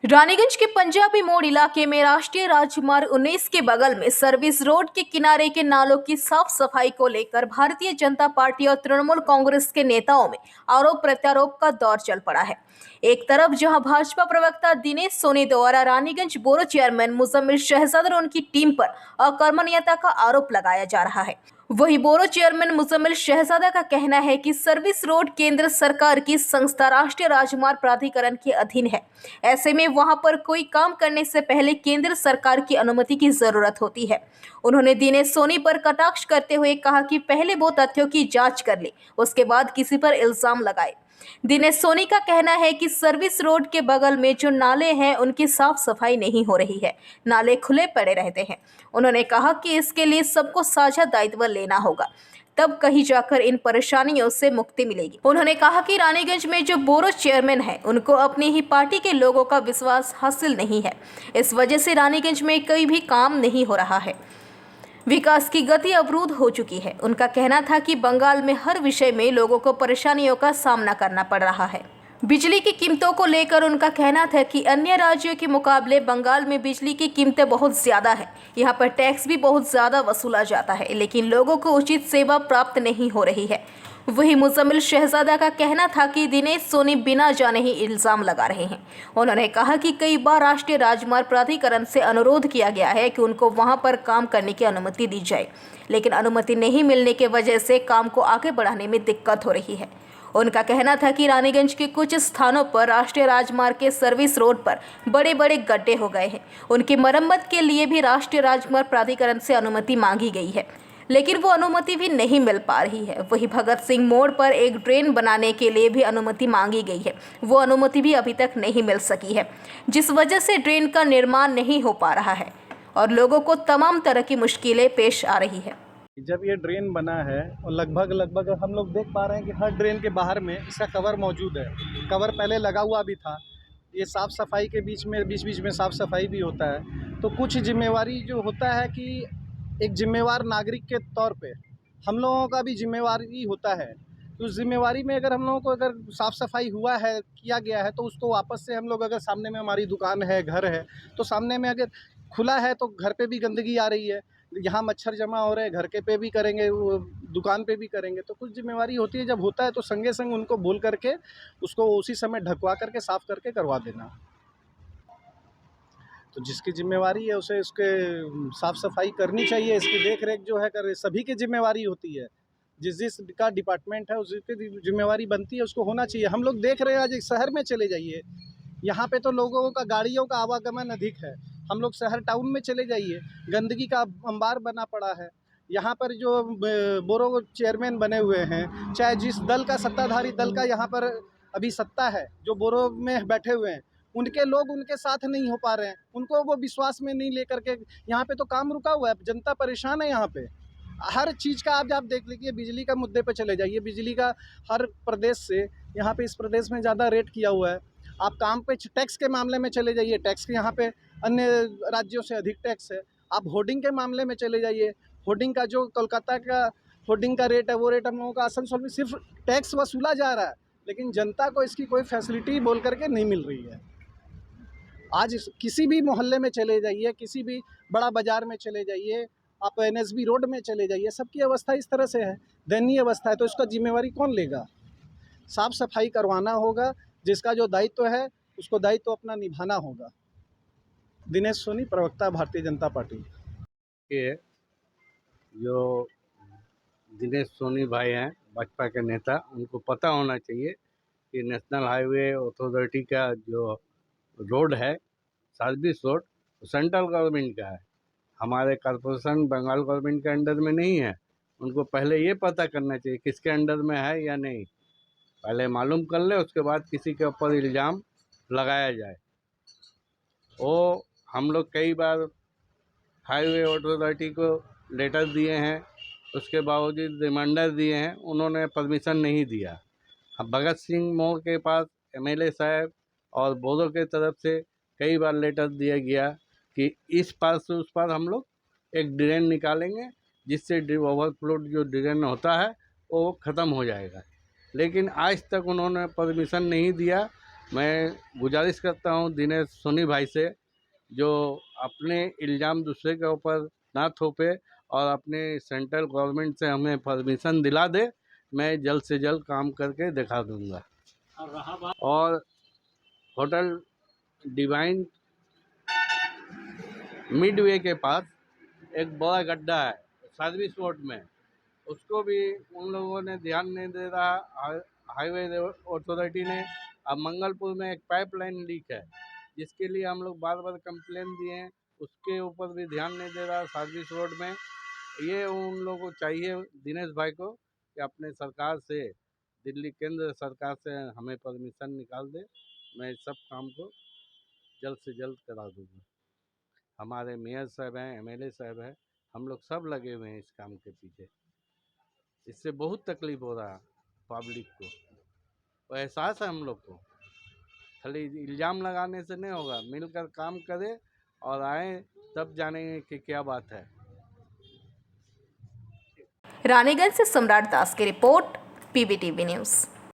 रानीगंज के पंजाबी मोड़ इलाके में राष्ट्रीय राजमार्ग 19 के बगल में सर्विस रोड के किनारे के नालों की साफ सफाई को लेकर भारतीय जनता पार्टी और तृणमूल कांग्रेस के नेताओं में आरोप प्रत्यारोप का दौर चल पड़ा है। एक तरफ जहां भाजपा प्रवक्ता दिनेश सोनी द्वारा रानीगंज बोरो चेयरमैन मुजम्मिल शहजाद और उनकी टीम पर अकर्मण्यता का आरोप लगाया जा रहा है, वहीं बोरो चेयरमैन मुजम्मिल शहजादा का कहना है कि सर्विस रोड केंद्र सरकार की संस्था राष्ट्रीय राजमार्ग प्राधिकरण के अधीन है। ऐसे में वहां पर कोई काम करने से पहले केंद्र सरकार की अनुमति की जरूरत होती है। उन्होंने दिनेश सोनी पर कटाक्ष करते हुए कहा कि पहले वो तथ्यों की जांच कर ले, उसके बाद किसी पर इल्जाम लगाए। दिनेश सोनी का कहना है कि सर्विस रोड के बगल में जो नाले हैं उनकी साफ सफाई नहीं हो रही है, नाले खुले पड़े रहते हैं। उन्होंने कहा कि इसके लिए सबको साझा दायित्व लेना होगा, तब कहीं जाकर इन परेशानियों से मुक्ति मिलेगी। उन्होंने कहा कि रानीगंज में जो बोरो चेयरमैन है उनको अपनी ही पार्टी के लोगों का विश्वास हासिल नहीं है, इस वजह से रानीगंज में कोई भी काम नहीं हो रहा है, विकास की गति अवरुद्ध हो चुकी है। उनका कहना था कि बंगाल में हर विषय में लोगों को परेशानियों का सामना करना पड़ रहा है। बिजली की कीमतों को लेकर उनका कहना था कि अन्य राज्यों के मुकाबले बंगाल में बिजली की कीमतें बहुत ज़्यादा है, यहाँ पर टैक्स भी बहुत ज़्यादा वसूला जाता है, लेकिन लोगों को उचित सेवा प्राप्त नहीं हो रही है। वही मुजम्मिल शहजादा का कहना था कि दिनेश सोनी बिना जाने ही इल्ज़ाम लगा रहे हैं। उन्होंने कहा कि कई बार राष्ट्रीय राजमार्ग प्राधिकरण से अनुरोध किया गया है कि उनको वहां पर काम करने की अनुमति दी जाए, लेकिन अनुमति नहीं मिलने की वजह से काम को आगे बढ़ाने में दिक्कत हो रही है। उनका कहना था कि रानीगंज के कुछ स्थानों पर राष्ट्रीय राजमार्ग के सर्विस रोड पर बड़े बड़े गड्ढे हो गए हैं। उनकी मरम्मत के लिए भी राष्ट्रीय राजमार्ग प्राधिकरण से अनुमति मांगी गई है, लेकिन वो अनुमति भी नहीं मिल पा रही है। वही भगत सिंह मोड़ पर एक ड्रेन बनाने के लिए भी अनुमति मांगी गई है, वो अनुमति भी अभी तक नहीं मिल सकी है, जिस वजह से ड्रेन का निर्माण नहीं हो पा रहा है और लोगों को तमाम तरह की मुश्किलें पेश आ रही है। जब ये ड्रेन बना है और लगभग हम लोग देख पा रहे हैं कि हर ड्रेन के बाहर में इसका कवर मौजूद है। कवर पहले लगा हुआ भी था। ये साफ़ सफाई के बीच में साफ़ सफाई भी होता है। तो कुछ जिम्मेवारी जो होता है कि एक जिम्मेवार नागरिक के तौर पे हम लोगों का भी जिम्मेवारी होता है। तो उस जिम्मेवारी में अगर हम लोगों को अगर साफ़ सफाई हुआ है, किया गया है, तो उसको वापस से हम लोग अगर सामने में हमारी दुकान है, घर है, तो सामने में अगर खुला है तो घर पे भी गंदगी आ रही है, यहाँ मच्छर जमा हो रहे हैं, घर के पे भी करेंगे, वो दुकान पे भी करेंगे। तो कुछ जिम्मेवारी होती है, जब होता है तो संगे संग उनको बोल करके उसको उसी समय ढकवा करके साफ़ करके करवा देना। तो जिसकी जिम्मेवारी है उसे उसके साफ़ सफाई करनी चाहिए। इसकी देख रेख जो है कर सभी की जिम्मेवारी होती है। जिस का डिपार्टमेंट है उसकी जिम्मेवारी बनती है, उसको होना चाहिए। हम लोग देख रहे हैं, आज एक शहर में चले जाइए, यहाँ पे तो लोगों का गाड़ियों का आवागमन अधिक है। हम लोग शहर टाउन में चले जाइए, गंदगी का अंबार बना पड़ा है। यहाँ पर जो बोरो चेयरमैन बने हुए हैं, चाहे जिस दल का सत्ताधारी दल का यहाँ पर अभी सत्ता है, जो बोरो में बैठे हुए हैं, उनके लोग उनके साथ नहीं हो पा रहे हैं, उनको वो विश्वास में नहीं लेकर के यहाँ पे तो काम रुका हुआ है। जनता परेशान है। यहाँ पे हर चीज़ का आप देख लीजिए। बिजली का मुद्दे पे चले जाइए, बिजली का हर प्रदेश से यहाँ पे इस प्रदेश में ज़्यादा रेट किया हुआ है। आप काम पे टैक्स के मामले में चले जाइए, टैक्स के यहाँ पे अन्य राज्यों से अधिक टैक्स है। आप होर्डिंग के मामले में चले जाइए, होर्डिंग का जो कोलकाता का होर्डिंग का रेट है, वो रेट हम लोगों का आसनसोल में सिर्फ टैक्स वसूला जा रहा है, लेकिन जनता को इसकी कोई फैसिलिटी बोल करके नहीं मिल रही है। आज किसी भी मोहल्ले में चले जाइए, किसी भी बड़ा बाज़ार में चले जाइए, आप NSB रोड में चले जाइए, सबकी अवस्था इस तरह से है, दयनीय अवस्था है। तो इसका जिम्मेवारी कौन लेगा? साफ़ सफाई करवाना होगा, जिसका जो दायित्व है उसको दायित्व अपना निभाना होगा। दिनेश सोनी, प्रवक्ता, भारतीय जनता पार्टी। ये जो दिनेश सोनी भाई हैं, भाजपा के नेता, उनको पता होना चाहिए कि नेशनल हाईवे अथॉरिटी का जो रोड है, सर्विस रोड, सेंट्रल गवर्नमेंट का है, हमारे कॉरपोरेशन बंगाल गवर्नमेंट के अंडर में नहीं है। उनको पहले ये पता करना चाहिए किसके अंडर में है या नहीं, पहले मालूम कर ले, उसके बाद किसी के ऊपर इल्ज़ाम लगाया जाए। वो हम लोग कई बार हाईवे अथॉरिटी को लेटर दिए हैं, उसके बावजूद रिमाइंडर दिए हैं, उन्होंने परमिशन नहीं दिया। अब भगत सिंह मोड़ के पास MLA साहब और बोरो के तरफ से कई बार लेटर दिया गया कि इस पार से उस पार हम लोग एक ड्रेन निकालेंगे, जिससे ओवरफ्लो जो ड्रेन होता है वो ख़त्म हो जाएगा, लेकिन आज तक उन्होंने परमिशन नहीं दिया। मैं गुजारिश करता हूँ दिनेश सोनी भाई से, जो अपने इल्ज़ाम दूसरे के ऊपर ना थोपे और अपने सेंट्रल गवर्नमेंट से हमें परमिशन दिला दे। मैं जल्द से जल्द काम करके दिखा दूंगा। और होटल डिवाइन मिडवे के पास एक बड़ा गड्ढा है सर्विस रोड में, उसको भी उन लोगों ने ध्यान नहीं दे रहा। हाईवे अथॉरिटी ने। अब मंगलपुर में एक पाइपलाइन लीक है जिसके लिए हम लोग बार बार कंप्लेन दिए हैं, उसके ऊपर भी ध्यान नहीं दे रहा सर्विस रोड में। ये उन लोगों को चाहिए दिनेश भाई को कि अपने सरकार से, दिल्ली केंद्र सरकार से हमें परमिशन निकाल दे। मैं इस सब काम को जल्द से जल्द करा दूंगा। हमारे मेयर साहब हैं, एमएलए साहब हैं, हम लोग सब लगे हुए हैं इस काम के पीछे। इससे बहुत तकलीफ हो रहा है पब्लिक को, वो एहसास है हम लोग को। खाली इल्ज़ाम लगाने से नहीं होगा, मिलकर काम करें और आए तब जानेंगे कि क्या बात है। रानीगंज से सम्राट दास की रिपोर्ट, पीबीटीवी न्यूज़।